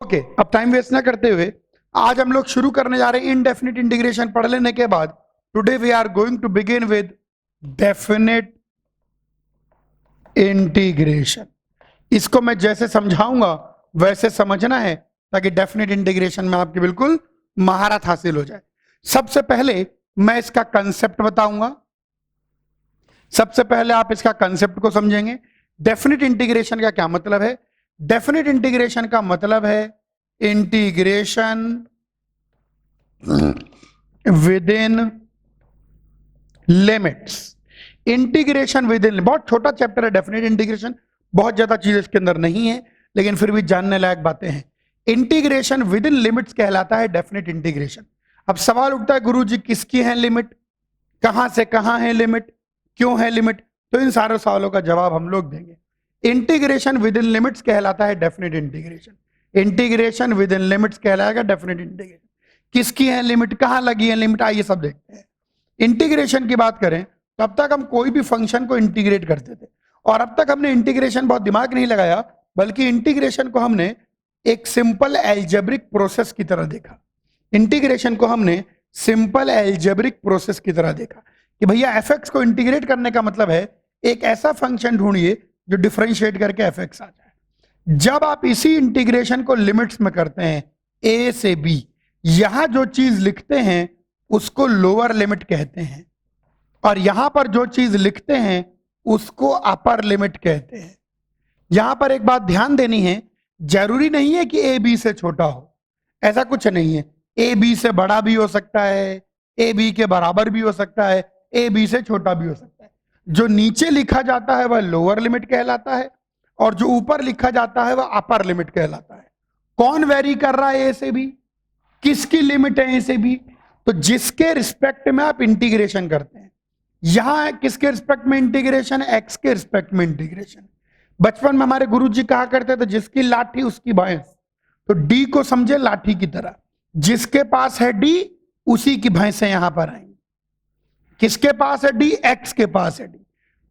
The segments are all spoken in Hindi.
ओके, अब टाइम वेस्ट ना करते हुए आज हम लोग शुरू करने जा रहे हैं इनडेफिनिट इंटीग्रेशन पढ़ लेने के बाद। Today we are going to begin with definite integration. इसको मैं जैसे समझाऊंगा वैसे समझना है ताकि डेफिनिट इंटीग्रेशन में आपकी बिल्कुल महारत हासिल हो जाए। सबसे पहले मैं इसका कंसेप्ट बताऊंगा, सबसे पहले आप इसका कंसेप्ट को समझेंगे। डेफिनिट इंटीग्रेशन का क्या मतलब है? डेफिनिट इंटीग्रेशन का मतलब है integration with in limits. Integration with in, बहुत छोटा चैप्टर है डेफिनिट इंटीग्रेशन, बहुत ज्यादा चीज इसके अंदर नहीं है लेकिन फिर भी जानने लायक बातें हैं। इंटीग्रेशन विद इन लिमिट्स कहलाता है डेफिनिट इंटीग्रेशन। अब सवाल उठता है गुरुजी किसकी है लिमिट, कहां से कहां है लिमिट, क्यों है लिमिट? तो इन सारे सवालों का जवाब हम लोग देंगे। इंटीग्रेशन विद इन लिमिट्स कहलाता है definite integration. Integration with in limits कहलाएगा डेफिनिट इंटीग्रेशन। किसकी है लिमिट, कहां लगी है लिमिट, आइए सब देखते हैं। इंटीग्रेशन की बात करें तो अब तक हम कोई भी फंक्शन को इंटीग्रेट करते थे और अब तक हमने इंटीग्रेशन बहुत दिमाग नहीं लगाया, बल्कि इंटीग्रेशन को हमने एक सिंपल एल्जेब्रिक प्रोसेस की तरह देखा। इंटीग्रेशन को हमने सिंपल एल्जेब्रिक प्रोसेस की तरह देखा कि भैया एफ को इंटीग्रेट करने का मतलब है एक ऐसा फंक्शन ढूंढिए जो डिफरेंशिएट करके एफ आ जाए। जब आप इसी इंटीग्रेशन को लिमिट्स में करते हैं ए से बी, यहां जो चीज लिखते हैं उसको लोअर लिमिट कहते हैं और यहां पर जो चीज लिखते हैं उसको अपर लिमिट कहते हैं। यहां पर एक बात ध्यान देनी है, जरूरी नहीं है कि ए बी से छोटा हो, ऐसा कुछ नहीं है। ए बी से बड़ा भी हो सकता है, ए बी के बराबर भी हो सकता है, ए बी से छोटा भी हो सकता है। जो नीचे लिखा जाता है वह लोअर लिमिट कहलाता है और जो ऊपर लिखा जाता है वह अपर लिमिट कहलाता है। कौन वेरी कर रहा है ए से बी, किसकी लिमिट है ए से बी? तो जिसके रिस्पेक्ट में आप इंटीग्रेशन करते हैं। यहां किसके रिस्पेक्ट में इंटीग्रेशन है? एक्स के रिस्पेक्ट में इंटीग्रेशन। बचपन में हमारे गुरुजी कहा करते थे जिसकी लाठी उसकी भैंस, तो डी को समझे लाठी की तरह। जिसके पास है डी उसी की भैंसें यहां पर आएंगी। किसके पास है डी? एक्स के पास है डी।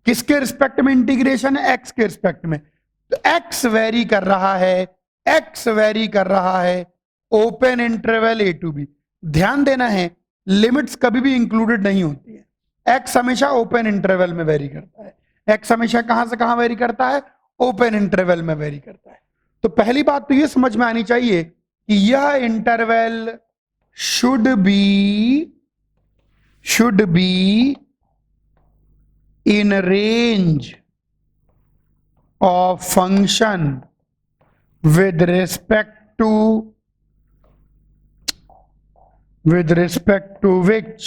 किसके रिस्पेक्ट में इंटीग्रेशन है? एक्स के रिस्पेक्ट में। तो एक्स वेरी कर रहा है, एक्स वेरी कर रहा है open interval A to B. ध्यान देना है लिमिट्स कभी भी इंक्लूडेड नहीं होती है। एक्स हमेशा ओपन इंटरवल में वेरी करता है। एक्स हमेशा कहां से कहां वेरी करता है? ओपन इंटरवल में वेरी करता है। तो पहली बात तो यह समझ में आनी चाहिए कि यह interval should be in range of function with respect to which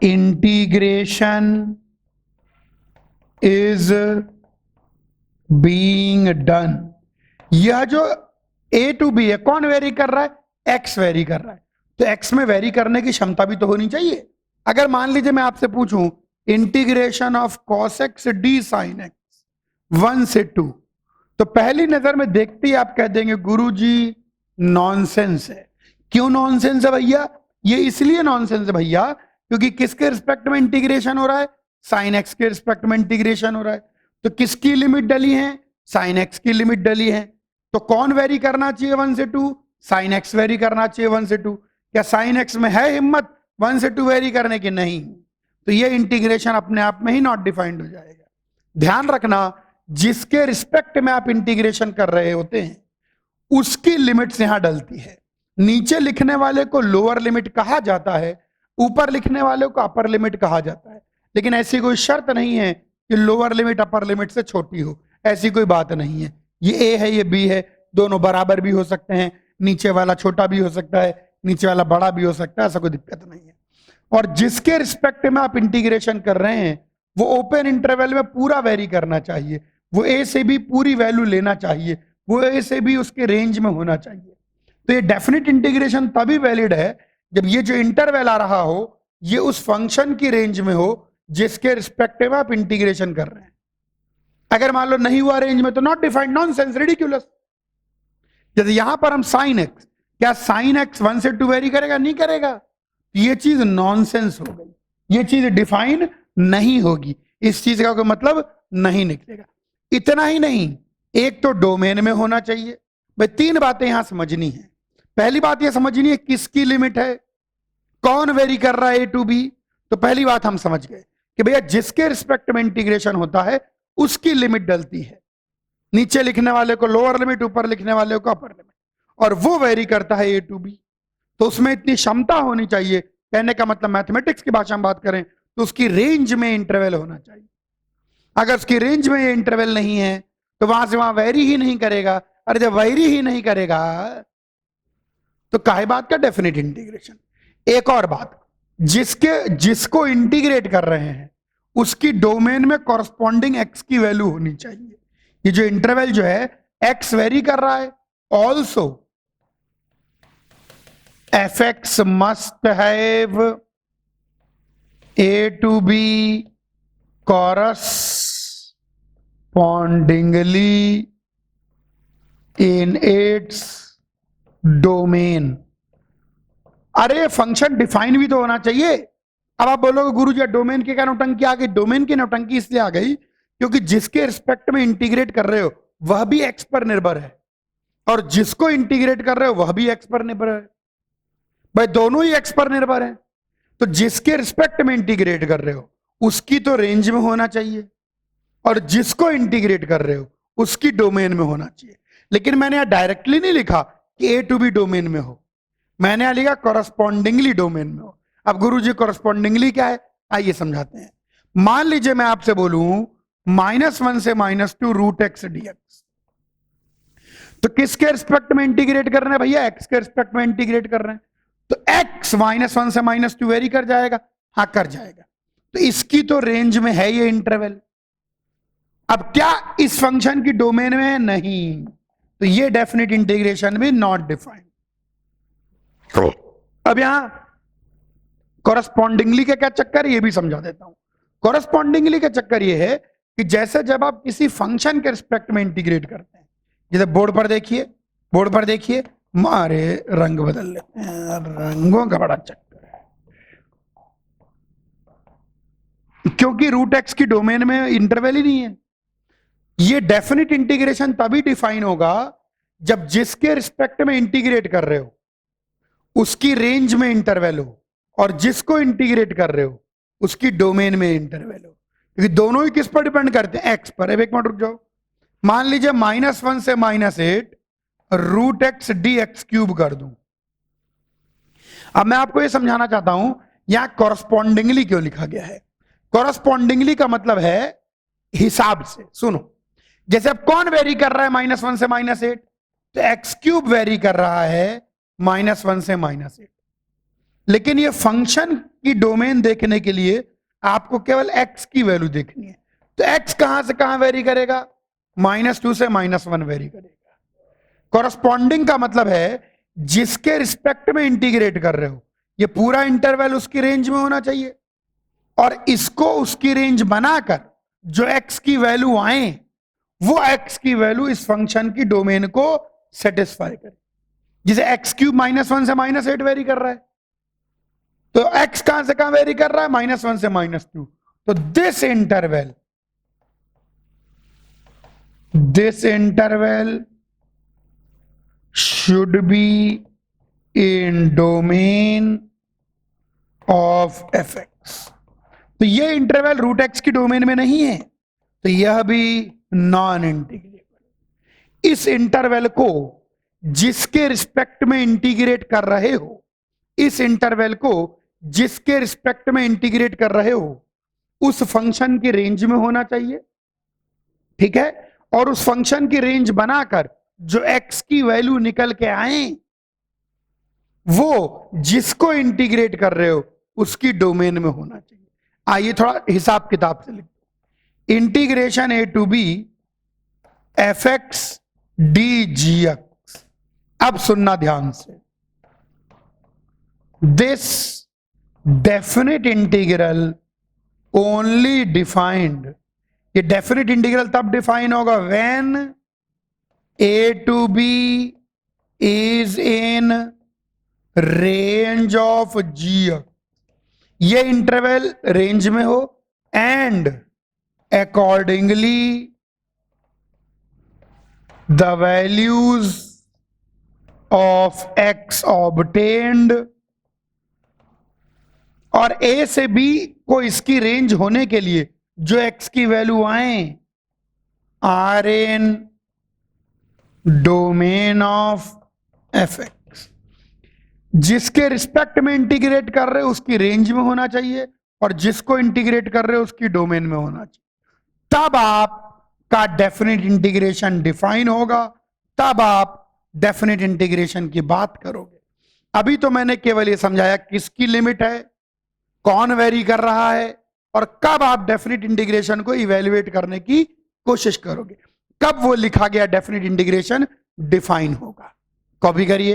integration is being done। यह जो ए टू बी है कौन वेरी कर रहा है? एक्स वेरी कर रहा है। तो एक्स में वेरी करने की क्षमता भी तो होनी चाहिए। अगर मान लीजिए मैं आपसे पूछूं integration of cos x D sin x 1 से 2, तो पहली नजर में देखते ही आप कह देंगे गुरुजी नॉनसेंस है। क्यों नॉनसेंस है भैया? ये इसलिए नॉनसेंस है भैया क्योंकि किसके रिस्पेक्ट में इंटीग्रेशन हो रहा है? साइन एक्स के रिस्पेक्ट में इंटीग्रेशन हो रहा है। तो किसकी लिमिट डली है? साइन एक्स की लिमिट डली है। तो कौन वेरी करना चाहिए 1 से 2? साइन एक्स वेरी करना चाहिए 1 से 2। क्या साइन एक्स में है हिम्मत 1 से 2 वेरी करने की? नहीं। तो ये इंटीग्रेशन अपने आप में ही नॉट डिफाइंड हो जाएगा। ध्यान रखना, जिसके रिस्पेक्ट में आप इंटीग्रेशन कर रहे होते हैं उसकी लिमिट्स यहां डलती है। नीचे लिखने वाले को लोअर लिमिट कहा जाता है, ऊपर लिखने वाले को अपर लिमिट कहा जाता है। लेकिन ऐसी कोई शर्त नहीं है कि लोअर लिमिट अपर लिमिट से छोटी हो, ऐसी कोई बात नहीं है। ये ए है ये बी है, दोनों बराबर भी हो सकते हैं। नीचे वाला छोटा भी हो सकता है, नीचे वाला बड़ा भी हो सकता है, ऐसा कोई दिक्कत नहीं है। और जिसके रिस्पेक्ट में आप इंटीग्रेशन कर रहे हैं वो ओपन इंटरवल में पूरा वेरी करना चाहिए, वो ए से भी पूरी वैल्यू लेना चाहिए, वो ए से भी उसके रेंज में होना चाहिए। तो ये डेफिनिट इंटीग्रेशन तभी वैलिड है जब ये जो इंटरवल आ रहा हो ये उस फंक्शन की रेंज में हो जिसके रिस्पेक्ट में आप इंटीग्रेशन कर रहे हैं। अगर मान लो नहीं हुआ रेंज में तो नॉट डिफाइंड, नॉनसेंस, रिडिक्यूलस। जैसे यहां पर हम साइन एक्स, क्या साइन एक्स 1 से 2 वेरी करेगा? नहीं करेगा। ये चीज नॉनसेंस हो गई, ये चीज डिफाइन नहीं होगी, इस चीज का कोई मतलब नहीं निकलेगा। इतना ही नहीं, एक तो डोमेन में होना चाहिए, भाई 3 बातें यहां समझनी है। पहली बात यह समझनी है किसकी लिमिट है, कौन वेरी कर रहा है ए टू बी। तो पहली बात हम समझ गए कि भैया जिसके रिस्पेक्ट में इंटीग्रेशन होता है उसकी लिमिट डलती है, नीचे लिखने वाले को लोअर लिमिट, ऊपर लिखने वाले को अपर लिमिट, और वो वेरी करता है ए टू बी। तो उसमें इतनी क्षमता होनी चाहिए, कहने का मतलब मैथमेटिक्स की भाषा में बात करें तो उसकी रेंज में इंटरवल होना चाहिए। अगर उसकी रेंज में ये इंटरवल नहीं है तो वहां से वहां वेरी ही नहीं करेगा। अरे जब वेरी ही नहीं करेगा तो काहे बात का डेफिनेट इंटीग्रेशन। एक और बात, जिसको इंटीग्रेट कर रहे हैं उसकी डोमेन में कॉरस्पॉन्डिंग एक्स की वैल्यू होनी चाहिए। ये जो इंटरवल जो है एक्स वेरी कर रहा है, also F X must have A to B correspondingly in its domain। अरे फंक्शन डिफाइन भी तो होना चाहिए। अब आप बोलोगे गुरुजी डोमेन की क्या नौटंकी आ गई? डोमेन की नौटंकी इसलिए आ गई क्योंकि जिसके रिस्पेक्ट में इंटीग्रेट कर रहे हो वह भी एक्स पर निर्भर है, और जिसको इंटीग्रेट कर रहे हो वह भी एक्स पर निर्भर है। भाई दोनों ही एक्स पर निर्भर है, तो जिसके रिस्पेक्ट में इंटीग्रेट कर रहे हो उसकी तो रेंज में होना चाहिए, और जिसको इंटीग्रेट कर रहे हो उसकी डोमेन में होना चाहिए। लेकिन मैंने यहां डायरेक्टली नहीं लिखा कि ए टू बी डोमेन में हो, मैंने यहां लिखा कॉरस्पॉन्डिंगली डोमेन में हो। अब गुरुजी कॉरस्पॉन्डिंगली क्या है, आइए समझाते हैं। मान लीजिए मैं आपसे बोलूं -1 से -2 रूट एक्स डी एक्स, तो किसके रिस्पेक्ट में इंटीग्रेट कर रहे हैं भैया? एक्स के रिस्पेक्ट में इंटीग्रेट कर रहे हैं, तो एक्स -1 से -2 वेरी कर जाएगा। हाँ कर जाएगा, तो इसकी तो रेंज में है ये इंटरवल। अब क्या इस फंक्शन की डोमेन में है? नहीं, तो ये डेफिनेट इंटीग्रेशन भी नॉट डिफाइंड। अब यहां कॉरस्पॉन्डिंगली का क्या चक्कर है ये भी समझा देता हूं। कॉरस्पॉन्डिंगली का चक्कर ये है कि जैसे जब आप किसी फंक्शन के रिस्पेक्ट में इंटीग्रेट करते हैं, जैसे बोर्ड पर देखिए, बोर्ड पर देखिए, मारे रंग बदल लेते हैं, रंगों का बड़ा चक्कर है, क्योंकि रूट एक्स की डोमेन में इंटरवल ही नहीं है। ये डेफिनेट इंटीग्रेशन तभी डिफाइन होगा जब जिसके रिस्पेक्ट में इंटीग्रेट कर रहे हो उसकी रेंज में इंटरवल हो, और जिसको इंटीग्रेट कर रहे हो उसकी डोमेन में इंटरवल हो, क्योंकि दोनों ही किस पर डिपेंड करते हैं? एक्स पर। अब एक मिनट रुक जाओ, मान लीजिए -1 से -8 root X D X cube कर दूं। अब मैं आपको यह समझाना चाहता हूं यहां कॉरस्पॉन्डिंगली क्यों लिखा गया है। कॉरस्पॉन्डिंगली का मतलब है हिसाब से। सुनो, जैसे अब कौन वेरी कर रहा है -1 से -8? तो एक्स क्यूब वेरी कर रहा है -1 से -8। लेकिन ये फंक्शन की डोमेन देखने के लिए आपको केवल एक्स की वैल्यू देखनी है, तो एक्स कहां से कहां वेरी करेगा? -2 से -1 वेरी करेगा। कॉरस्पॉन्डिंग का मतलब है जिसके रिस्पेक्ट में इंटीग्रेट कर रहे हो ये पूरा इंटरवल उसकी रेंज में होना चाहिए, और इसको उसकी रेंज बनाकर जो एक्स की वैल्यू आए वो एक्स की वैल्यू इस फंक्शन की डोमेन को सेटिस्फाई करे। जिसे एक्स क्यूब -1 से -8 वेरी कर रहा है, तो एक्स कहां से कहां वेरी कर रहा है? -1 से -2। तो this interval should be in domain of F x. तो ये इंटरवल रूट एक्स की डोमेन में नहीं है, तो यह भी नॉन इंटीग्रेबल। इस इंटरवल को जिसके रिस्पेक्ट में इंटीग्रेट कर रहे हो, इस इंटरवल को जिसके रिस्पेक्ट में इंटीग्रेट कर रहे हो उस फंक्शन की रेंज में होना चाहिए, ठीक है? और उस फंक्शन की रेंज बनाकर जो एक्स की वैल्यू निकल के आए वो जिसको इंटीग्रेट कर रहे हो उसकी डोमेन में होना चाहिए। आइए थोड़ा हिसाब किताब से लिखते। Integration a to b f x d g x. अब सुनना ध्यान से, this definite integral only defined, ये डेफिनेट इंटीग्रल तब डिफाइन होगा when a to b is in range of g. ये इंटरवल रेंज में हो and accordingly the values of x obtained, और ए से बी को इसकी रेंज होने के लिए जो एक्स की वैल्यू आए are in domain of F X, जिसके रिस्पेक्ट में इंटीग्रेट कर रहे हो उसकी रेंज में होना चाहिए और जिसको इंटीग्रेट कर रहे हो उसकी डोमेन में होना चाहिए, तब आपका डेफिनेट इंटीग्रेशन डिफाइन होगा, तब आप डेफिनेट इंटीग्रेशन की बात करोगे। अभी तो मैंने केवल ये समझाया किसकी लिमिट है, कौन वेरी कर रहा है और कब आप डेफिनेट इंटीग्रेशन को इवेल्युएट करने की कोशिश करोगे, कब वो लिखा गया डेफिनेट इंटीग्रेशन डिफाइन होगा। कॉपी करिए।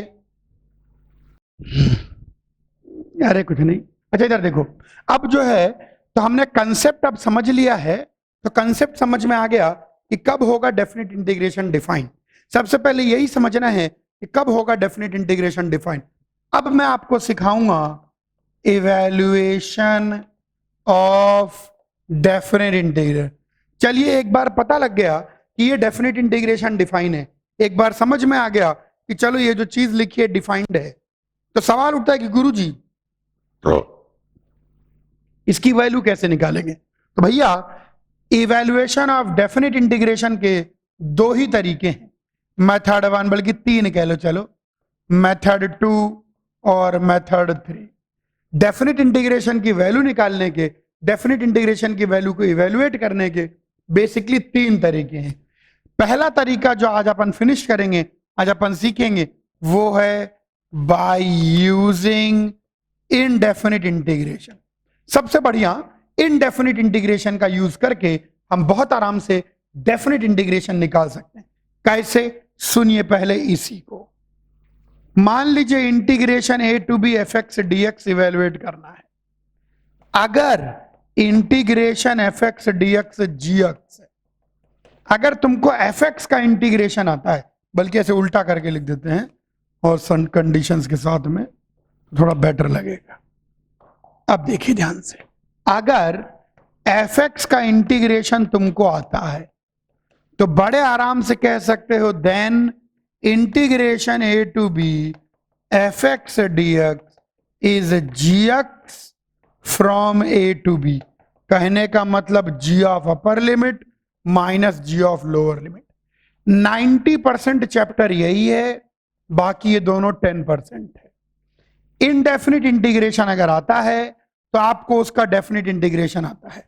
अरे कुछ नहीं, अच्छा इधर देखो, अब जो है तो हमने कंसेप्ट अब समझ लिया है, तो कंसेप्ट समझ में आ गया कि कब होगा डेफिनेट इंटीग्रेशन डिफाइन। सबसे पहले यही समझना है कि कब होगा डेफिनेट इंटीग्रेशन डिफाइन। अब मैं आपको सिखाऊंगा इवैल्यूएशन ऑफ डेफिनेट इंटीग्रेशन। चलिए एक बार पता लग गया कि ये डेफिनेट इंटीग्रेशन डिफाइन है, एक बार समझ में आ गया कि चलो ये जो चीज लिखी है डिफाइंड है, तो सवाल उठता है कि गुरुजी इसकी वैल्यू कैसे निकालेंगे। तो भैया इवैल्यूएशन ऑफ डेफिनेट इंटीग्रेशन के दो ही तरीके हैं, मेथड 1 बल्कि 3 कह लो, चलो मेथड 2 और मेथड 3। डेफिनेट इंटीग्रेशन की वैल्यू निकालने के, डेफिनेट इंटीग्रेशन की वैल्यू को इवैल्यूएट करने के बेसिकली 3 तरीके हैं। पहला तरीका जो आज अपन फिनिश करेंगे, आज अपन सीखेंगे, वो है बाय यूजिंग इनडेफिनिट इंटीग्रेशन। सबसे बढ़िया इनडेफिनिट इंटीग्रेशन का यूज करके हम बहुत आराम से डेफिनिट इंटीग्रेशन निकाल सकते हैं। कैसे, सुनिए पहले इसी को। मान लीजिए integration a to b f x D x evaluate करना है। अगर integration f x D x g x, अगर तुमको एफ एक्स का इंटीग्रेशन आता है, बल्कि ऐसे उल्टा करके लिख देते हैं और सन कंडीशंस के साथ में थोड़ा बेटर लगेगा। अब देखिए ध्यान से, अगर एफ एक्स का इंटीग्रेशन तुमको आता है तो बड़े आराम से कह सकते हो then integration a to b f x D x is g x from a to b. कहने का मतलब g of upper limit minus g of lower limit. 90% chapter यही है, बाकी ये दोनों 10% है। इनडेफिनिट इंटीग्रेशन अगर आता है तो आपको उसका डेफिनिट इंटीग्रेशन आता है।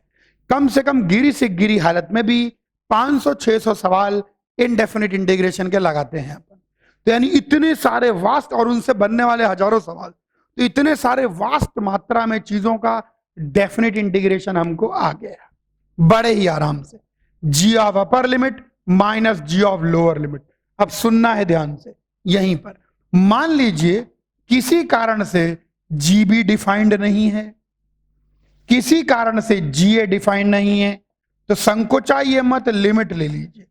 कम से कम गिरी से गिरी हालत में भी 500-600 सवाल इनडेफिनिट इंटीग्रेशन के लगाते हैं अपन। तो यानी इतने सारे वास्ट, और उनसे बनने वाले हजारों सवाल, तो इतने सारे वास्ट मात्रा में चीजों का डेफिनिट इंटीग्रेशन हमको आ गया बड़े ही आराम से। G of upper limit minus g of lower limit. अब सुनना है ध्यान से, यहीं पर मान लीजिए किसी कारण से जीबी डिफाइंड नहीं है, किसी कारण से जीए डिफाइंड नहीं है, तो संकोचाइए मत, लिमिट ले लीजिए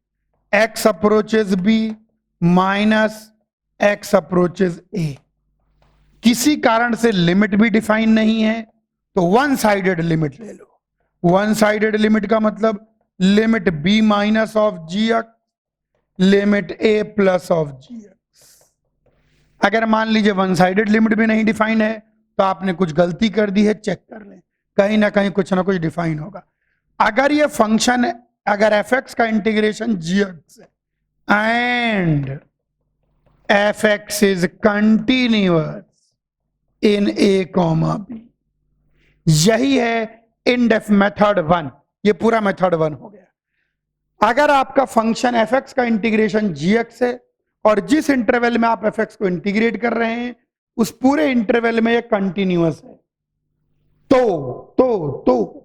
x approaches b minus x approaches a. किसी कारण से लिमिट भी डिफाइन नहीं है तो वन साइडेड लिमिट ले लो। वन साइडेड लिमिट का मतलब limit B minus of G X, limit A plus of G x. अगर मान लीजिए वन साइडेड लिमिट भी नहीं डिफाइन है तो आपने कुछ गलती कर दी है, चेक कर लें, कहीं ना कहीं कुछ ना कुछ डिफाइन होगा। अगर ये फंक्शन, अगर एफ एक्स का इंटीग्रेशन जी एक्स है and f x is continuous in a comma b, यही है इनडेफ मेथड 1। ये पूरा मेथड 1 हो गया। अगर आपका फंक्शन एफ एक्स का इंटीग्रेशन जी एक्स है और जिस इंटरवल में आप एफ एक्स को इंटीग्रेट कर रहे हैं उस पूरे इंटरवल में ये कंटिन्यूअस है, तो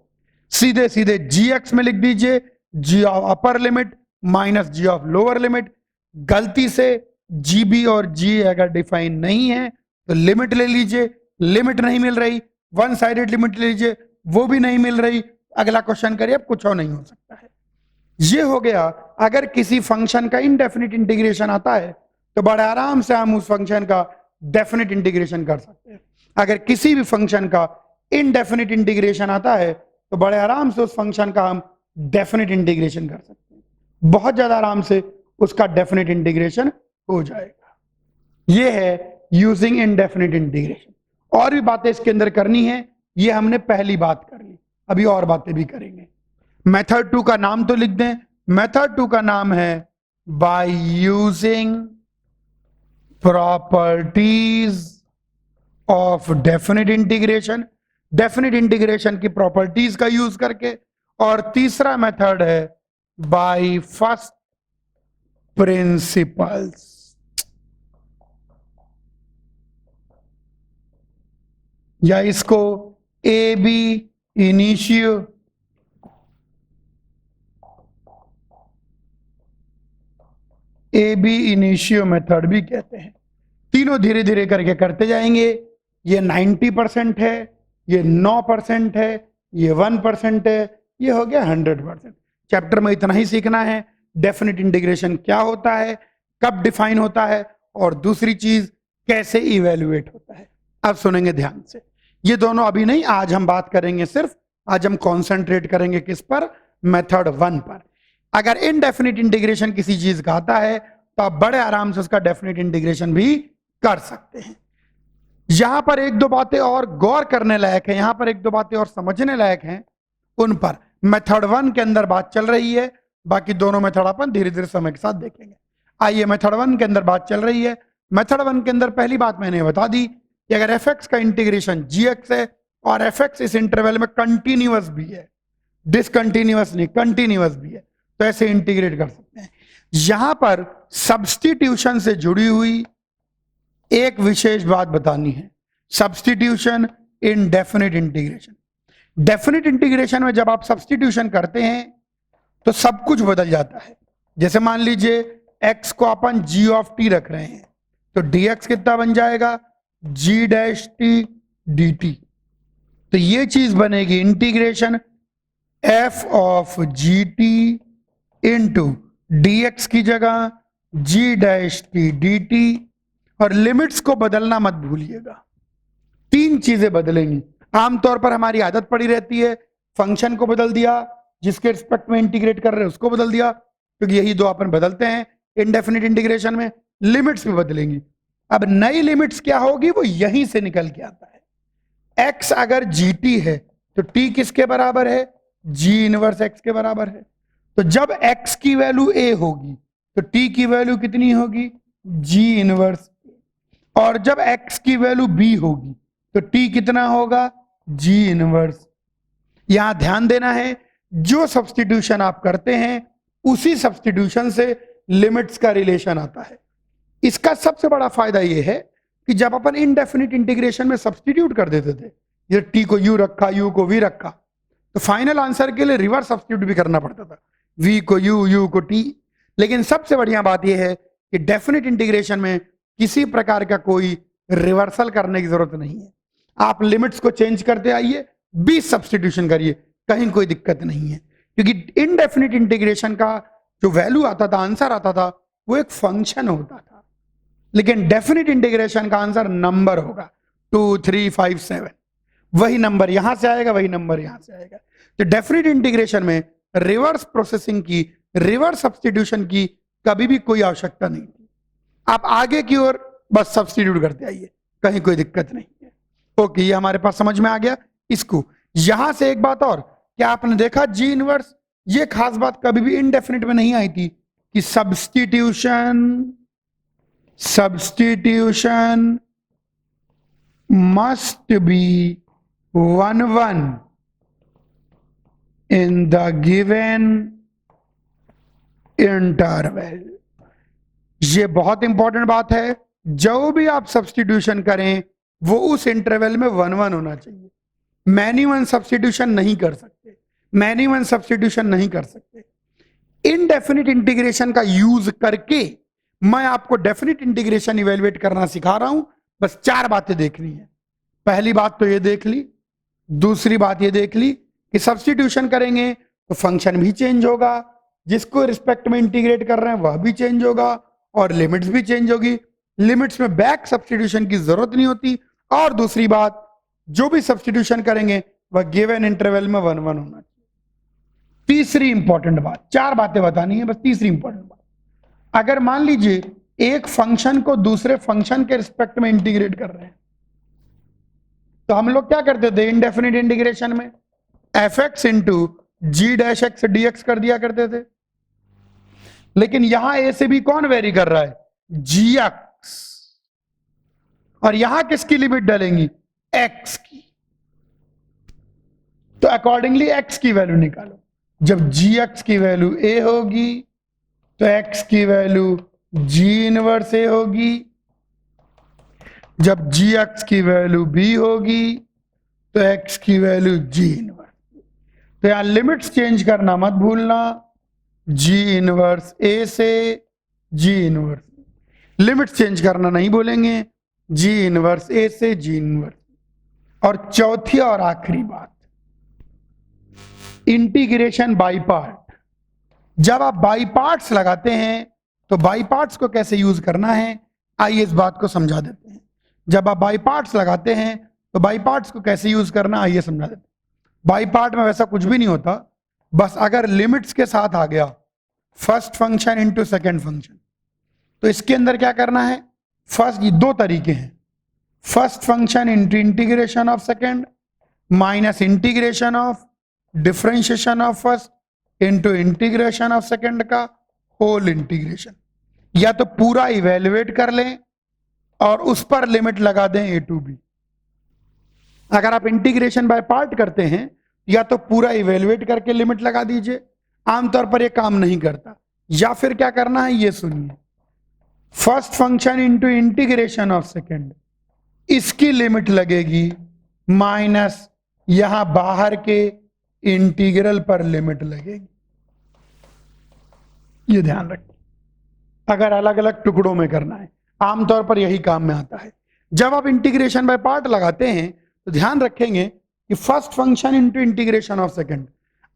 सीधे सीधे जी एक्स में लिख दीजिए g of upper limit minus g of lower limit. गलती से जी बी और जी अगर डिफाइन नहीं है तो लिमिट ले लीजिए, लिमिट नहीं मिल रही, वन साइडेड लिमिट ले लीजिए, वो भी नहीं मिल रही, अगला क्वेश्चन करिए, अब कुछ और नहीं हो सकता है। ये हो गया। अगर किसी फंक्शन का इनडेफिनिट इंटीग्रेशन आता है तो बड़े आराम से हम उस फंक्शन का डेफिनिट इंटीग्रेशन कर सकते हैं। अगर किसी भी फंक्शन का इनडेफिनिट इंटीग्रेशन आता है तो बड़े आराम से उस फंक्शन का हम डेफिनिट इंटीग्रेशन कर सकते हैं। बहुत ज्यादा आराम से उसका डेफिनिट इंटीग्रेशन हो जाएगा। ये है यूजिंग इंडेफिनिट इंटीग्रेशन। और भी बातें इसके अंदर करनी है, ये हमने पहली बात कर ली, अभी और बातें भी करेंगे। मेथड 2 का नाम तो लिख दें। मेथड 2 का नाम है by using properties of definite integration, definite integration की प्रॉपर्टीज का यूज करके। और तीसरा मेथड है बाय फर्स्ट प्रिंसिपल्स, या इसको ab initio, ab initio method भी कहते हैं। तीनों धीरे धीरे करके करते जाएंगे। ये 90% है, ये 9% है, ये 1% है, ये हो गया 100%। चैप्टर में इतना ही सीखना है, डेफिनिट इंटीग्रेशन क्या होता है, कब डिफाइन होता है, और दूसरी चीज कैसे इवेल्युएट होता है। अब सुनेंगे ध्यान से। ये दोनों अभी नहीं, आज हम बात करेंगे, सिर्फ आज हम कॉन्सेंट्रेट करेंगे किस पर, मेथड 1 पर। अगर इनडेफिनिट इंटीग्रेशन किसी चीज का आता है तो आप बड़े आराम से उसका डेफिनिट इंटीग्रेशन भी कर सकते हैं। यहां पर एक दो बातें और गौर करने लायक है, यहां पर एक दो बातें और समझने लायक हैं, उन पर मेथड 1 के अंदर बात चल रही है, बाकी दोनों मेथड अपन धीरे धीरे समय के साथ देखेंगे। आइए, मेथड 1 के अंदर बात चल रही है। मेथड 1 के अंदर पहली बात मैंने बता दी कि अगर एफ एक्स का इंटीग्रेशन जी एक्स है और एफ एक्स इस इंटरवल में कंटिन्यूअस भी है, डिसकंटिन्यूअस नहीं, कंटिन्यूअस भी है, तो ऐसे इंटीग्रेट कर सकते हैं। यहां पर सब्स्टिट्यूशन से जुड़ी हुई एक विशेष बात बतानी है, सब्स्टिट्यूशन इन डेफिनिट इंटीग्रेशन। डेफिनिट इंटीग्रेशन में जब आप सब्स्टिट्यूशन करते हैं तो सब कुछ बदल जाता है। जैसे मान लीजिए x को अपन g ऑफ t रख रहे हैं, तो dx कितना बन जाएगा, g डैश t dt। तो ये चीज बनेगी integration f of G T into dx की जगह g डैश t dt। और लिमिट्स को बदलना मत भूलिएगा, तीन चीजें बदलेंगी। आमतौर पर हमारी आदत पड़ी रहती है, फंक्शन को बदल दिया, जिसके रिस्पेक्ट में इंटीग्रेट कर रहे हैं उसको बदल दिया, क्योंकि यही दो अपन बदलते हैं इनडेफिनिट इंटीग्रेशन में। लिमिट्स भी बदलेंगी। अब नई लिमिट्स क्या होगी, वो यहीं से निकल के आता है। x अगर gt है तो t किसके बराबर है, g इनवर्स x के बराबर है। तो जब x की वैल्यू a होगी तो t की वैल्यू कितनी होगी, g इनवर्स। और जब x की वैल्यू b होगी तो t कितना होगा, g इनवर्स। यहां ध्यान देना है, जो सब्स्टिट्यूशन आप करते हैं उसी सब्स्टिट्यूशन से लिमिट्स का रिलेशन आता है। इसका सबसे बड़ा फायदा यह है कि जब अपन इनडेफिनिट इंटीग्रेशन में सब्स्टिट्यूट कर देते थे, ये t को u रखा, u को v रखा, तो फाइनल आंसर के लिए रिवर्स सब्स्टिट्यूट भी करना पड़ता था, v को u, u को t। लेकिन सबसे बढ़िया बात यह है कि डेफिनिट इंटीग्रेशन में किसी प्रकार का कोई रिवर्सल करने की जरूरत नहीं है। आप लिमिट्स को चेंज करते आइए, 20 सब्स्टिट्यूशन करिए, कहीं कोई दिक्कत नहीं है। क्योंकि इनडेफिनिट इंटीग्रेशन का जो वैल्यू आता था, आंसर आता था, वो एक फंक्शन होता था। लेकिन डेफिनिट इंटीग्रेशन का आंसर नंबर होगा, 2, 3, 5, 7। वही नंबर यहां से आएगा, वही नंबर यहां से आएगा। तो डेफिनिट इंटीग्रेशन में रिवर्स प्रोसेसिंग की, रिवर्स सब्स्टिट्यूशन की कभी भी कोई आवश्यकता नहीं थी। आप आगे की ओर बस सब्स्टिट्यूट करते आइए, कहीं कोई दिक्कत नहीं है। ओके, ये हमारे पास समझ में आ गया। इसको यहां से एक बात और, क्या आपने देखा जी इनवर्स, ये खास बात कभी भी इनडेफिनिट में नहीं आई थी कि substitution must be 1 in the given interval। ये बहुत इंपॉर्टेंट बात है, जो भी आप सब्स्टिट्यूशन करें वो उस इंटरवल में 1 होना चाहिए। मैनी वन सब्स्टिट्यूशन नहीं कर सकते, मैनी वन सब्स्टिट्यूशन नहीं कर सकते। इनडेफिनिट इंटीग्रेशन का यूज करके मैं आपको डेफिनिट इंटीग्रेशन इवेल्युएट करना सिखा रहा हूं। बस 4 बातें देखनी है। पहली बात तो ये देख ली, दूसरी बात ये देख ली कि सब्स्टिट्यूशन करेंगे तो फंक्शन भी चेंज होगा, जिसको रिस्पेक्ट में इंटीग्रेट कर रहे हैं वह भी चेंज होगा, और लिमिट्स भी चेंज होगी। लिमिट्स में बैक सब्स्टिट्यूशन की जरूरत नहीं होती। और दूसरी बात, जो भी सब्स्टिट्यूशन करेंगे वह गिवन इंटरवल में 1 होना चाहिए। तीसरी इंपॉर्टेंट बात, 4 बातें बतानी है, बस तीसरी इंपॉर्टेंट बात, अगर मान लीजिए एक फंक्शन को दूसरे फंक्शन के रिस्पेक्ट में इंटीग्रेट कर रहे हैं। तो हम लोग क्या करते थे इनडेफिनिट इंटीग्रेशन में, एफ एक्स इंटू जी डैश एक्स डी एक्स कर दिया करते थे। लेकिन यहां ए से बी कौन वेरी कर रहा है, जी एक्स, और यहां किसकी लिमिट डालेंगी, एक्स की। तो अकॉर्डिंगली एक्स की वैल्यू निकालो। जब जी एक्स की वैल्यू ए होगी तो एक्स की वैल्यू जी इनवर्स ए होगी। जब जी एक्स की वैल्यू बी होगी तो एक्स की वैल्यू जी इनवर्स। तो यहां लिमिट्स चेंज करना मत भूलना, जी इनवर्स ए से जी इनवर्स, लिमिट्स चेंज करना नहीं बोलेंगे, जी इनवर्स ए से जी इनवर्स। और चौथी और आखिरी बात, इंटीग्रेशन बाई पार्ट। जब आप बाई पार्ट्स लगाते हैं तो बाई पार्ट्स को कैसे यूज करना है, आइए इस बात को समझा देते हैं। जब आप बाई पार्ट्स लगाते हैं तो बाई पार्ट्स को कैसे यूज करना, आइए समझा देते हैं। बाई पार्ट में वैसा कुछ भी नहीं होता, बस अगर लिमिट्स के साथ आ गया first function into second function, तो इसके अंदर क्या करना है, फर्स्ट ये दो तरीके हैं, first function into integration of second minus integration of differentiation of first into integration of second का होल इंटीग्रेशन। या तो पूरा इवेल्युएट कर लें और उस पर लिमिट लगा दें ए टू बी। अगर आप इंटीग्रेशन बाय पार्ट करते हैं या तो पूरा इवेल्युएट करके लिमिट लगा दीजिए, आमतौर पर यह काम नहीं करता। या फिर क्या करना है ये सुनिए, first function into integration of second, इसकी लिमिट लगेगी माइनस यहां बाहर के इंटीग्रल पर लिमिट लगेगी। ये ध्यान रखिए, अगर अलग अलग टुकड़ों में करना है, आमतौर पर यही काम में आता है। जब आप इंटीग्रेशन बाय पार्ट लगाते हैं तो ध्यान रखेंगे कि first function into integration of second,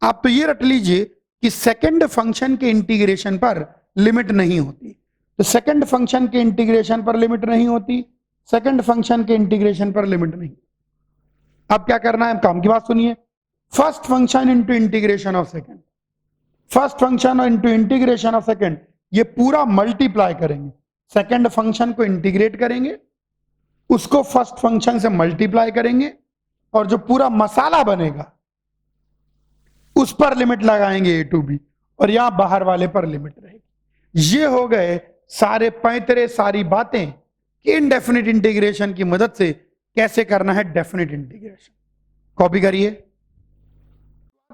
आप तो ये रट लीजिए कि सेकेंड फंक्शन के इंटीग्रेशन पर लिमिट नहीं होती। तो सेकेंड फंक्शन के इंटीग्रेशन पर लिमिट नहीं होती, सेकेंड फंक्शन के इंटीग्रेशन पर लिमिट नहीं। अब क्या करना है, काम की बात सुनिए, first function into integration of second, first function into integration of second, ये पूरा मल्टीप्लाई करेंगे, सेकेंड फंक्शन को इंटीग्रेट करेंगे, उसको फर्स्ट फंक्शन से मल्टीप्लाई करेंगे, और जो पूरा मसाला बनेगा उस पर लिमिट लगाएंगे ए टू बी, और यहां बाहर वाले पर लिमिट रहेगी। ये हो गए सारे पैंतरे, सारी बातें कि इनडेफिनिट इंटीग्रेशन की मदद से कैसे करना है डेफिनिट इंटीग्रेशन। कॉपी करिए।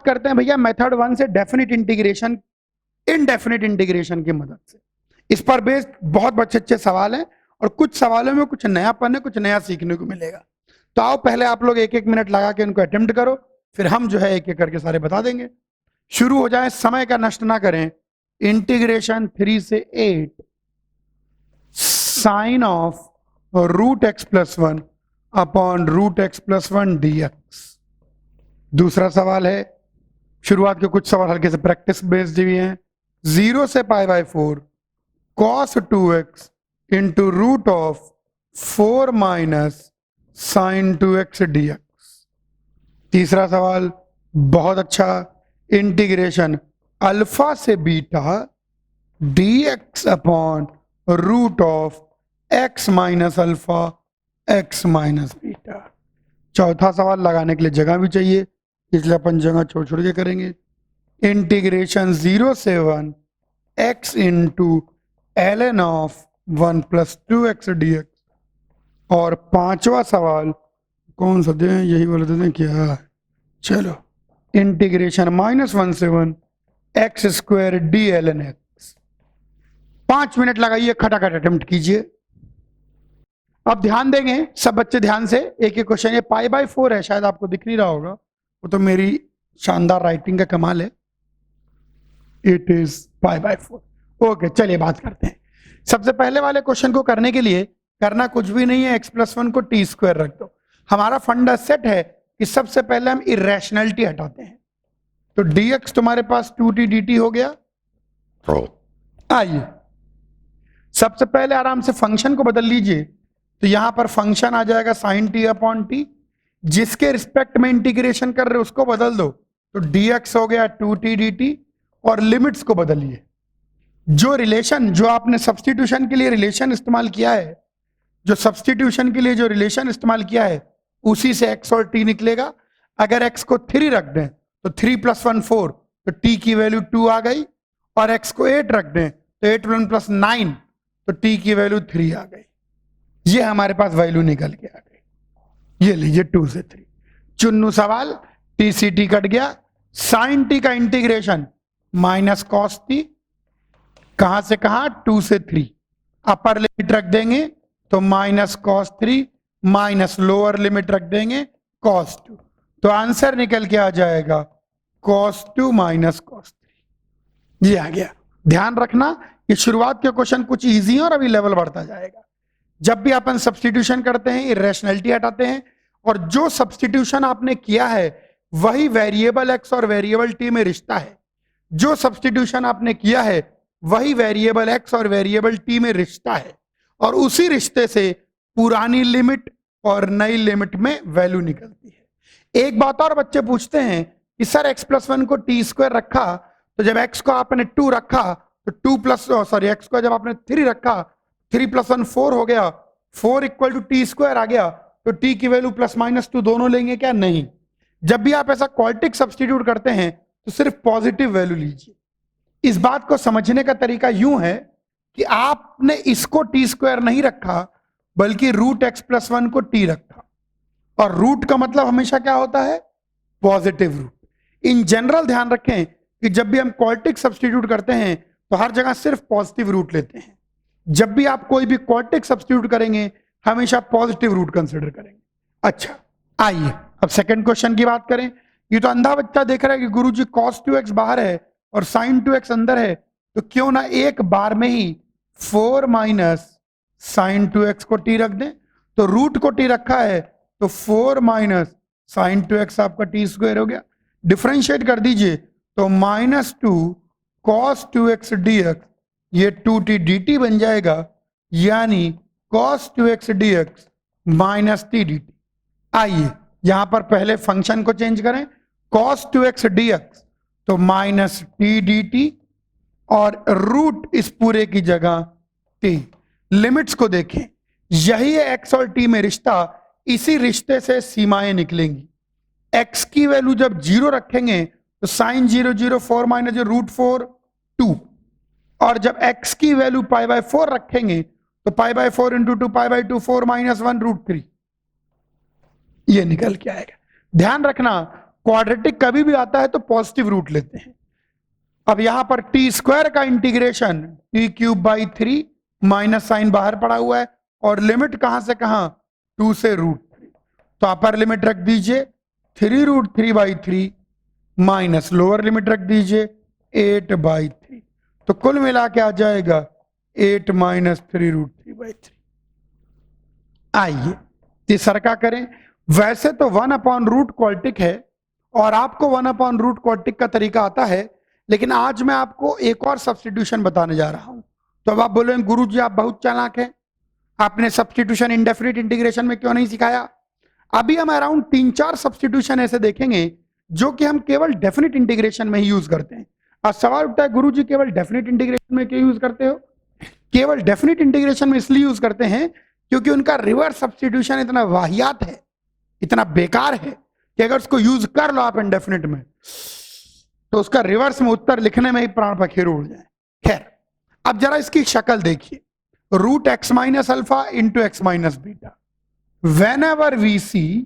करते हैं भैया मेथड 1 से डेफिनिट इंटीग्रेशन, इनडेफिनिट इंटीग्रेशन की मदद से। इस पर बेस्ड बहुत अच्छे अच्छे सवाल हैं और कुछ सवालों में कुछ नयापन है, कुछ नया सीखने को मिलेगा। तो आओ पहले आप लोग एक एक मिनट लगा के इनको अटेम्प्ट करो, फिर हम जो है एक एक करके सारे बता देंगे। शुरू हो जाए, समय का नष्ट ना करें। इंटीग्रेशन 3 से 8 sine of root x plus 1 upon root x plus 1 dx। दूसरा सवाल है, शुरुआत के कुछ सवाल हल्के से प्रैक्टिस बेस्ड भी हैं। 0 से π/4 cos 2x into root of 4 minus sine 2x dx। तीसरा सवाल बहुत अच्छा, इंटीग्रेशन अल्फा से beta dx upon root of x minus alpha x minus beta. चौथा सवाल लगाने के लिए जगह भी चाहिए, इसलिए अपन जगह छोड़ छोड़ के करेंगे। इंटीग्रेशन 0 से 1 x into ln of 1 plus 2x dx। और पांचवा सवाल कौन सा दें, यही वाला दे दें क्या, चलो इंटीग्रेशन -1 से 1 x square D ln x। 5 minute लगाइए, खटाखट अटेम्प्ट कीजिए। अब ध्यान देंगे सब बच्चे ध्यान से, एक एक क्वेश्चन। ये π/4 है, शायद आपको दिख नहीं रहा होगा, वो तो मेरी शानदार राइटिंग का कमाल है। It is π/4। ओके, चलिए बात करते हैं। सबसे पहले वाले क्वेश्चन को करने के लिए करना कुछ भी नहीं है, x+1 को t स्क्वायर रख दो। हमारा फंडा सेट है कि सबसे पहले हम इरेशनैलिटी हटाते हैं। तो dx तुम्हारे पास 2t dt हो गया। आइए सबसे पहले आराम से फंक्शन को बदल लीजिए, तो यहां पर फंक्शन आ जाएगा sin t अपॉन टी, जिसके रिस्पेक्ट में इंटीग्रेशन कर रहे हो उसको बदल दो, तो dx हो गया 2t dt, और लिमिट्स को बदलिए। जो रिलेशन, जो आपने सब्स्टिट्यूशन के लिए रिलेशन इस्तेमाल किया है, जो सब्स्टिट्यूशन के लिए जो रिलेशन इस्तेमाल किया है, उसी से x और t निकलेगा। अगर x को 3 रख दें तो 3 + 1 4, तो t की वैल्यू 2 आ गई। और x को 8 रख दें तो 8 + 1 + 9, तो t की वैल्यू 3 आ गई। ये हमारे पास वैल्यू निकल के आ गई। ये लीजिए 2 से 3। चुन्नू सवाल, t सी t कट गया। sin t का इंटीग्रेशन माइनस cos t, कहां से कहां, 2 से 3। अपर लिमिट रख देंगे तो minus cos 3 minus lower limit रख देंगे cos 2, तो आंसर निकल के आ जाएगा cos 2 माइनस cos 3। ये आ गया। ध्यान रखना कि शुरुआत के क्वेश्चन कुछ इजी है और अभी लेवल बढ़ता जाएगा। जब भी अपन सब्स्टिट्यूशन करते हैं, इरेशनैलिटी हटाते हैं, और जो सब्स्टिट्यूशन आपने किया है वही वेरिएबल x और वेरिएबल t में रिश्ता है। जो सब्स्टिट्यूशन आपने किया है वही वेरिएबल x और वेरिएबल t में रिश्ता है, और उसी रिश्ते से पुरानी लिमिट और नई लिमिट में वैल्यू निकलती है। एक बात और बच्चे पूछते हैं कि सर x+1 को t² रखा, तो जब x को आपने 2 रखा तो x को जब आपने 3 रखा, 3 + 1 4 हो गया, 4 = t² आ गया, तो t की वैल्यू ±2 दोनों लेंगे क्या? नहीं। जब भी आप ऐसा क्वाड्रेटिक सब्स्टिट्यूट करते हैं तो सिर्फ पॉजिटिव वैल्यू लीजिए। इस बात को समझने का तरीका यूं है कि आपने इसको t² नहीं रखा, बल्कि √x+1 को t रखा, और रूट का मतलब हमेशा क्या होता है? Positive root. इन जनरल ध्यान रखें कि जब भी हम क्वाड्रेटिक सब्स्टिट्यूट करते हैं तो हर जगह सिर्फ पॉजिटिव रूट लेते हैं। जब भी आप कोई भी क्वाड्रेटिक सब्स्टिट्यूट करेंगे हमेशा पॉजिटिव रूट कंसीडर करेंगे। अच्छा, आइए अब सेकंड क्वेश्चन की बात करें। ये तो अंधा बच्चा देख रहा है कि गुरुजी cos 2x बाहर है और sin 2x अंदर है, तो क्यों ना एक बार में ही 4 - sin 2x को t रख दें। तो रूट को t रखा है तो 4 - sin 2x आपका t² हो गया। डिफरेंशिएट कर दीजिए तो -2 cos 2x dx, ये 2t dt बन जाएगा, यानी cos 2x dx -t dt। आइए यहां पर पहले फंक्शन को चेंज करें, cos 2x dx तो -t dt, और रूट इस पूरे की जगह t। लिमिट्स को देखें, यही है x और t में रिश्ता, इसी रिश्ते से सीमाएं निकलेंगी। x की वैल्यू जब 0 रखेंगे तो sin 0 0 4 - √4 2, और जब x की वैल्यू π/4 रखेंगे तो π/4 × 2 π/2 4 - 1 √3, ये निकल के आएगा। ध्यान रखना क्वाड्रेटिक कभी भी आता है तो पॉजिटिव रूट लेते हैं। अब यहां पर t² का इंटीग्रेशन t³ / 3 माइनस साइन बाहर पड़ा हुआ है, और लिमिट कहां से कहां? 2 से √3, तो अपर लिमिट रख दीजिए 3√3/3 माइनस लोअर लिमिट रख दीजिए 8/3, तो कुल मिला के आ जाएगा 8 - 3√3/3। आइए तीसरा क्या करें। वैसे तो 1/√, क्वाड्रेटिक है और आपको 1/√, क्वाड्रेटिक का तरीका आता है, लेकिन आज मैं आपको एक और सब्स्टिट्यूशन बताने जा रहा हूं। तो अब आप बोलेंगे गुरुजी आप बहुत चालाक हैं, आपने सब्स्टिट्यूशन इंडेफिनिट इंटीग्रेशन में क्यों नहीं सिखाया। अभी हम अराउंड 3-4 सब्स्टिट्यूशन ऐसे देखेंगे जो कि हम केवल डेफिनिट इंटीग्रेशन में ही यूज करते हैं। और सवाल उठता है गुरुजी केवल डेफिनिट इंटीग्रेशन में क्यों यूज करते हो? केवल डेफिनिट इंटीग्रेशन में इसलिए यूज करते हैं क्योंकि उनका रिवर्स सब्स्टिट्यूशन इतना वाहियात है, इतना बेकार है कि अगर उसको यूज कर लो आप इंडेफिनिट में तो उसका रिवर्स में उत्तर लिखने में ही प्राण पखेरु उड़ जाए। खैर, अब जरा इसकी शक्ल देखिए, √x - α × x - β। whenever we see,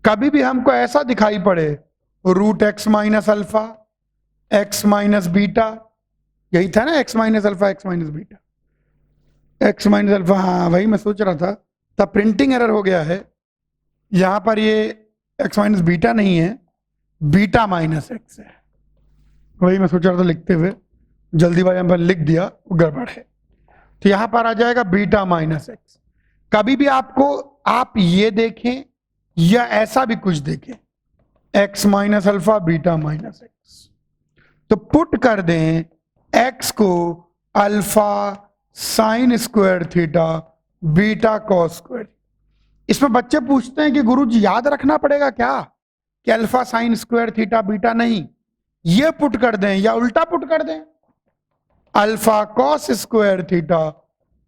कभी भी हमको ऐसा दिखाई पड़े √x - α x - β, यही था ना x - α x - β, x - α, हाँ वही मैं सोच रहा था, तब प्रिंटिंग एरर हो गया है। यहां पर ये x - β नहीं है, बीटा -x है, वही मैं सोच रहा था लिखते हुए, जल्दीबाजी में लिख दिया, वो गड़बड़ है। तो यहां पर आ जाएगा बीटा -x। कभी भी आपको आप ये देखें या ऐसा भी कुछ देखें x - α बीटा -x, तो पुट कर दें x को alpha sin² theta beta cos²। इसमें बच्चे पूछते हैं कि गुरुजी याद रखना पड़ेगा क्या कि अल्फा sin² थीटा बीटा? नहीं, ये पुट कर दें या उल्टा पुट कर दें, alpha cos square theta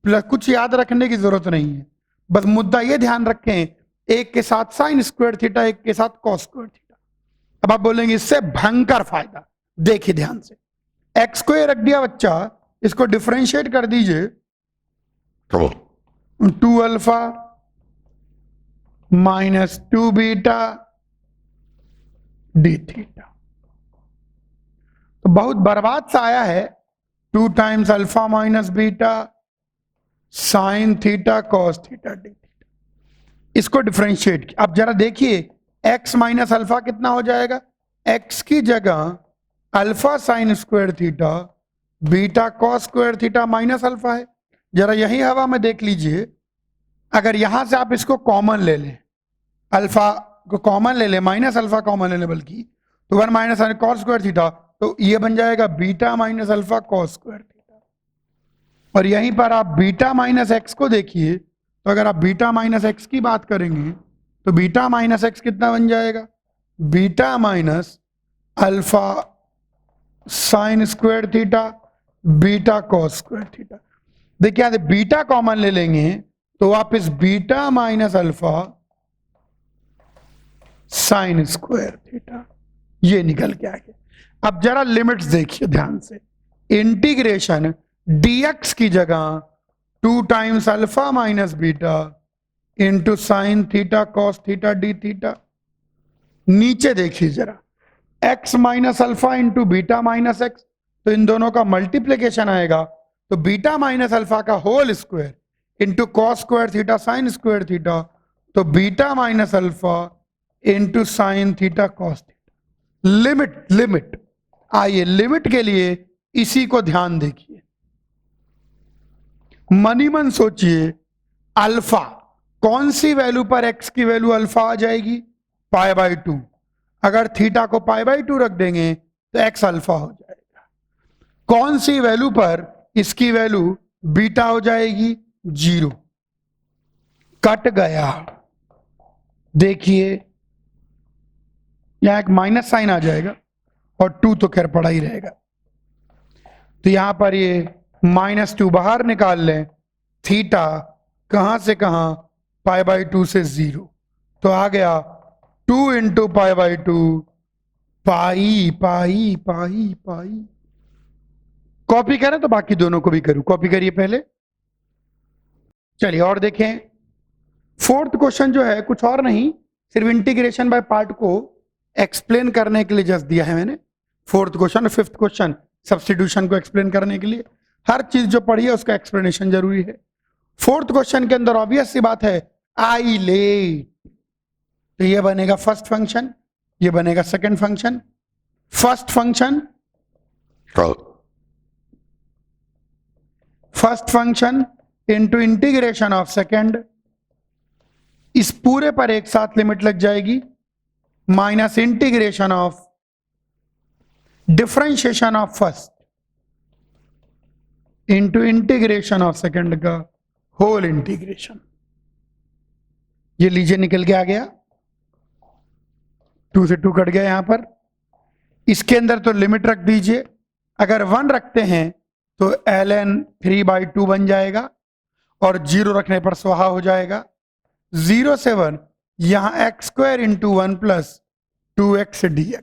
plus, कुछ याद रखने की जरूरत नहीं है, बस मुद्दा ये ध्यान रखें, एक के साथ साइन स्क्वायर थीटा, एक के साथ कॉस स्क्वायर थीटा। अब आप बोलेंगे इससे भयंकर फायदा, देखिए ध्यान से, एक्स को ये रख दिया बच्चा, इसको डिफरेंशिएट कर दीजिए, 2 alpha minus 2 beta D theta. तो बहुत बर्बाद सा आया है, 2 times alpha minus beta sine theta cos theta d theta. इसको डिफरेंशिएट किया, अब जरा देखिए x माइनस अल्फा कितना हो जाएगा, x की जगह alpha sign square theta beta cos square theta minus alpha है। जरा यही हवा में देख लीजिए, अगर यहां से आप इसको कॉमन ले लें, अल्फा को कॉमन ले लें, माइनस अल्फा कॉमन ले लें, बल्कि तो 1 माइनस कॉस स्क्वायर थीटा, तो ये बन जाएगा beta minus alpha cos square theta. और यहीं पर आप बीटा माइनस एक्स को देखिए, तो अगर आप बीटा माइनस एक्स की बात करेंगे तो बीटा माइनस एक्स कितना बन जाएगा, beta minus alpha sign square theta beta cos square theta. देखिए यहां बीटा कॉमन ले लेंगे तो वापस beta minus alpha sign square theta, ये निकल के आ गया। अब जरा लिमिट्स देखिए ध्यान से, इंटीग्रेशन dx की जगह 2 times alpha minus beta into sine theta cos theta d theta. नीचे देखिए जरा, x minus alpha into beta minus x, तो इन दोनों का मल्टीप्लीकेशन आएगा, तो बीटा माइनस अल्फा का whole square into cos square theta sine square theta, तो beta minus alpha into sine theta cos theta. Limit limit आइए, लिमिट के लिए इसी को ध्यान देखिए, मनी मन सोचिए, अल्फा कौन सी वैल्यू पर x की वैल्यू अल्फा आ जाएगी, π/2। अगर थीटा को π/2 रख देंगे तो x अल्फा हो जाएगा। कौन सी वैल्यू पर इसकी वैल्यू बीटा हो जाएगी, 0, कट गया। देखिए यहां एक माइनस साइन आ जाएगा और 2 तो खैर पड़ा ही रहेगा, तो यहां पर ये -2 बाहर निकाल लें, थीटा कहां से कहां, π/2 से 0, तो आ गया 2 इंटू π/2 पाई पाई पाई पाई। कॉपी करें तो बाकी दोनों को भी करूं, कॉपी करिए पहले। चलिए और देखें, फोर्थ क्वेश्चन जो है कुछ और नहीं, सिर्फ इंटीग्रेशन बाय पार्ट को एक्सप्लेन करने के लिए जस्ट दिया है मैंने। फोर्थ क्वेश्चन और फिफ्थ क्वेश्चन सब्स्टिट्यूशन को एक्सप्लेन करने के लिए, हर चीज जो पढ़ी है उसका एक्सप्लेनेशन जरूरी है। फोर्थ क्वेश्चन के अंदर ऑब्वियस सी बात है, आई लेट, तो ये बनेगा फर्स्ट फंक्शन, ये बनेगा second function. First function into integration of second, इस पूरे पर एक साथ लिमिट लग जाएगी, minus integration of differentiation of first into integration of second का होल इंटीग्रेशन। ये लीजिए निकल के आ गया, 2 से 2 कट गया यहां पर। इसके अंदर तो लिमिट रख दीजिए, अगर 1 रखते हैं तो ln 3/2 बन जाएगा और 0 रखने पर स्वाहा हो जाएगा। 0 से 1 यहां x² into 1 plus 2x dx,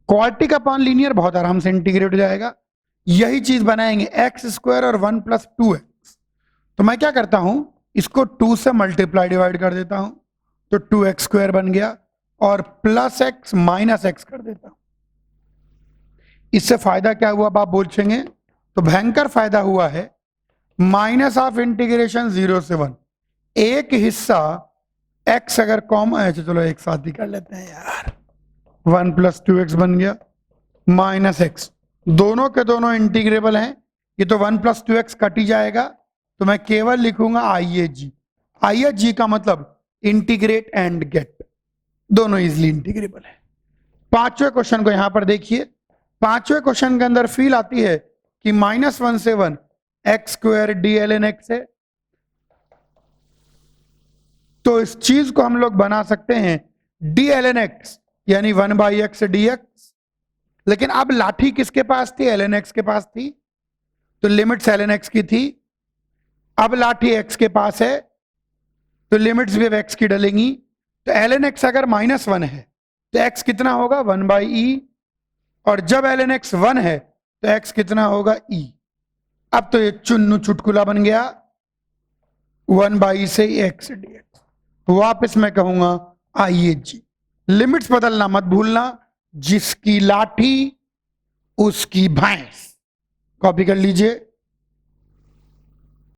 quadratic upon linear बहुत आराम से इंटीग्रेट हो जाएगा। यही चीज बनाएंगे x² और 1 प्लस 2x, तो मैं क्या करता हूं, इसको 2 से मल्टीप्लाई डिवाइड कर देता हूं, तो 2x² बन गया और प्लस x माइनस x कर देता हूं। इससे फायदा क्या हुआ आप पूछेंगे, तो भयंकर फायदा हुआ है, माइनस ऑफ इंटीग्रेशन 0 से 1, एक हिस्सा x अगर कॉमन है, चलो एक साथ ही कर लेते हैं यार, 1 प्लस 2x बन गया, माइनस x, दोनों के दोनों इंटीग्रेबल हैं, ये तो 1 प्लस 2x कट ही जाएगा, तो मैं केवल लिखूंगा IAG का मतलब इंटीग्रेट एंड गेट, दोनों इजिली इंटीग्रेबल है। पांचवें क्वेश्चन को यहां पर देखिए, पांचवें क्वेश्चन के अंदर फील आती है कि -1 से 1 x² d ln x है, तो इस चीज को हम लोग बना सकते हैं d ln x यानी 1/x dx, लेकिन अब लाठी किसके पास थी, ln x के पास थी, तो लिमिट्स ln x की थी, अब लाठी x के पास है तो लिमिट्स भी अब x की डलेंगी। तो ln x अगर -1 है तो x कितना होगा 1/e, और जब ln x 1 है तो x कितना होगा e। अब तो ये चुन्नू चुटकुला बन गया, 1/e से x dx। वापस मैं कहूंगा आइए जी, लिमिट्स बदलना मत भूलना, जिसकी लाठी उसकी भैंस। कॉपी कर लीजिए।